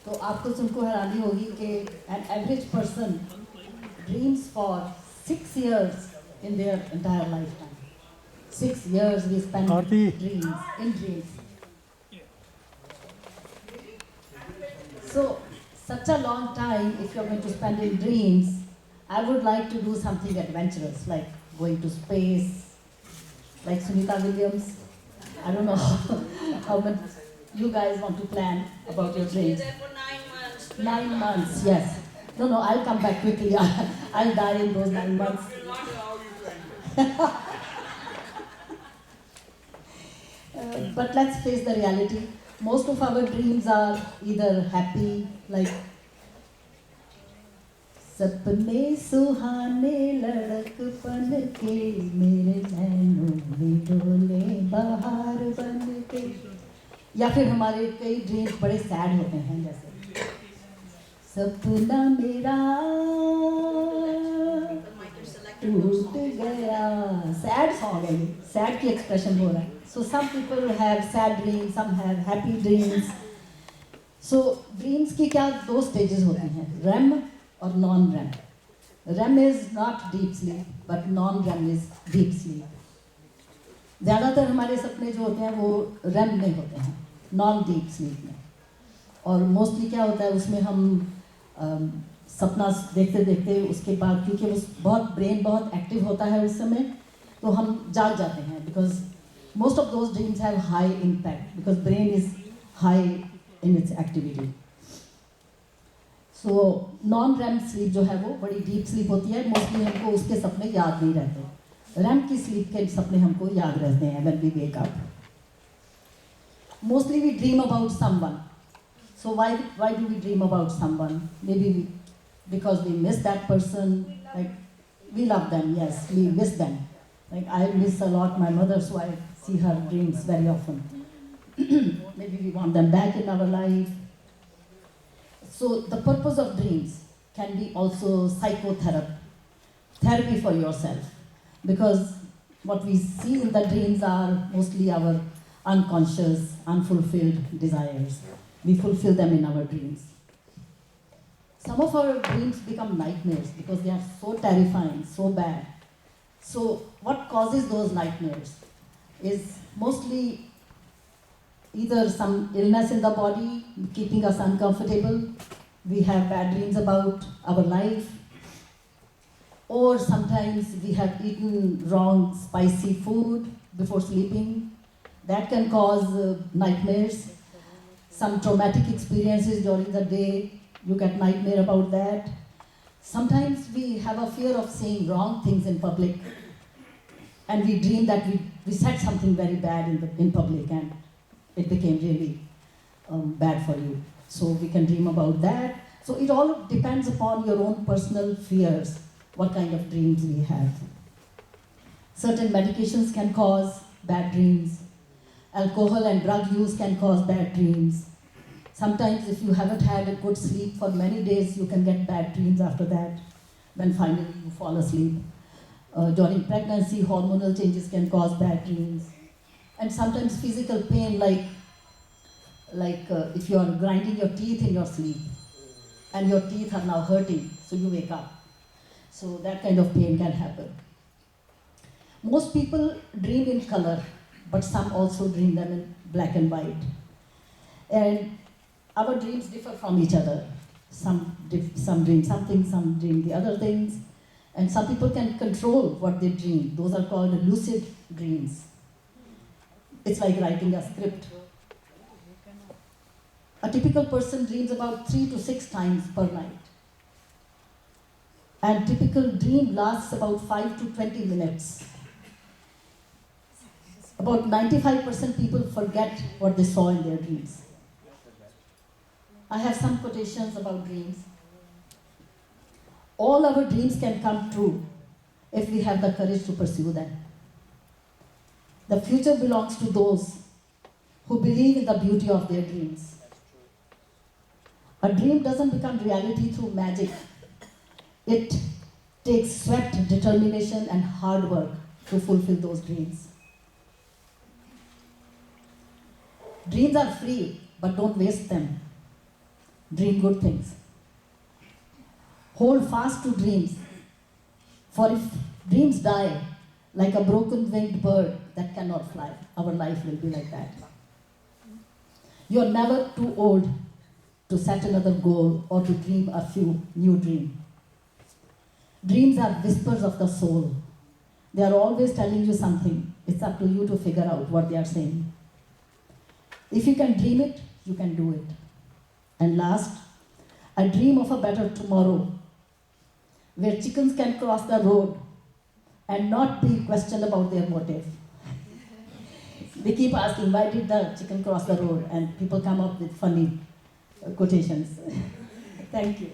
तो आपको सुनकर हैरानी होगी कि an average person dreams for 6 years in their entire lifetime. 6 years we spend Aarti in dreams. So such a long time if you're going to spend in dreams, I would like to do something adventurous like going to space, like Sunita Williams. I don't know how much you guys want to plan about your dreams. There for 9 months. 9 months, yes. No, I'll come back quickly. I'll die in those 9 months. Will not allow you to But let's face the reality. Most of our dreams are either happy, like सपने सुहाने लड़कपन के मेरे नैनों में डोले बहार बन के, या फिर हमारे कई ड्रीम्स बड़े सैड होते हैं, जैसे सपना मेरा टूट गया. सैड सॉन्ग है ये, सैड की एक्सप्रेशन हो रहा है. So some people have sad dreams, some have happy dreams. So dreams की क्या दो स्टेजेस होती हैं, रेम और non REM. REM is not deep sleep but non REM is deep sleep. ज़्यादातर हमारे सपने जो होते हैं वो रेम में होते हैं, नॉन डीप स्लीप में. और मोस्टली क्या होता है उसमें हम सपना देखते देखते उसके बाद, क्योंकि उस बहुत ब्रेन बहुत एक्टिव होता है उस समय, तो हम जाग जाते हैं. Because most of those dreams have high impact because brain is high in its activity. So non REM sleep जो है वो बड़ी डीप स्लीप होती है. मोस्टली हमको उसके सपने याद नहीं रहते. रैम की स्लीप के सपने हमको याद रहते हैं when we wake up. Mostly we dream about someone. So why do we dream about someone? Maybe because we miss that person, like we love them, yes, we miss them. Like I miss a lot my mother, so I see her dreams very often. Maybe we want them back in our life. So the purpose of dreams can be also therapy for yourself, because what we see in the dreams are mostly our unconscious, unfulfilled desires. We fulfill them in our dreams. Some of our dreams become nightmares because they are so terrifying, so bad. So what causes those nightmares is mostly either some illness in the body keeping us uncomfortable, we have bad dreams about our life, or sometimes we have eaten wrong spicy food before sleeping. That can cause nightmares. Some traumatic experiences during the day, you get nightmare about that. Sometimes we have a fear of saying wrong things in public, and we dream that we said something very bad in public and it became really bad for you. So we can dream about that. So it all depends upon your own personal fears, what kind of dreams we have. Certain medications can cause bad dreams. Alcohol and drug use can cause bad dreams. Sometimes if you haven't had a good sleep for many days, you can get bad dreams after that, when finally you fall asleep. During pregnancy, hormonal changes can cause bad dreams. And sometimes physical pain, like if you are grinding your teeth in your sleep, and your teeth are now hurting, so you wake up. So that kind of pain can happen. Most people dream in color, but some also dream them in black and white. And our dreams differ from each other. Some dream something, some dream the other things. And some people can control what they dream. Those are called lucid dreams. It's like writing a script. A typical person dreams about 3 to 6 times per night. And typical dream lasts about 5 to 20 minutes. About 95% people forget what they saw in their dreams. I have some quotations about dreams. All our dreams can come true if we have the courage to pursue them. The future belongs to those who believe in the beauty of their dreams. A dream doesn't become reality through magic. It takes sweat, determination, and hard work to fulfill those dreams. Dreams are free, but don't waste them. Dream good things. Hold fast to dreams. For if dreams die, like a broken winged bird that cannot fly, our life will be like that. You are never too old to set another goal or to dream a few new dreams. Dreams are whispers of the soul. They are always telling you something. It's up to you to figure out what they are saying. If you can dream it, you can do it. And last, I dream of a better tomorrow where chickens can cross the road and not be questioned about their motive. They keep asking, why did the chicken cross the road? And people come up with funny quotations. Thank you.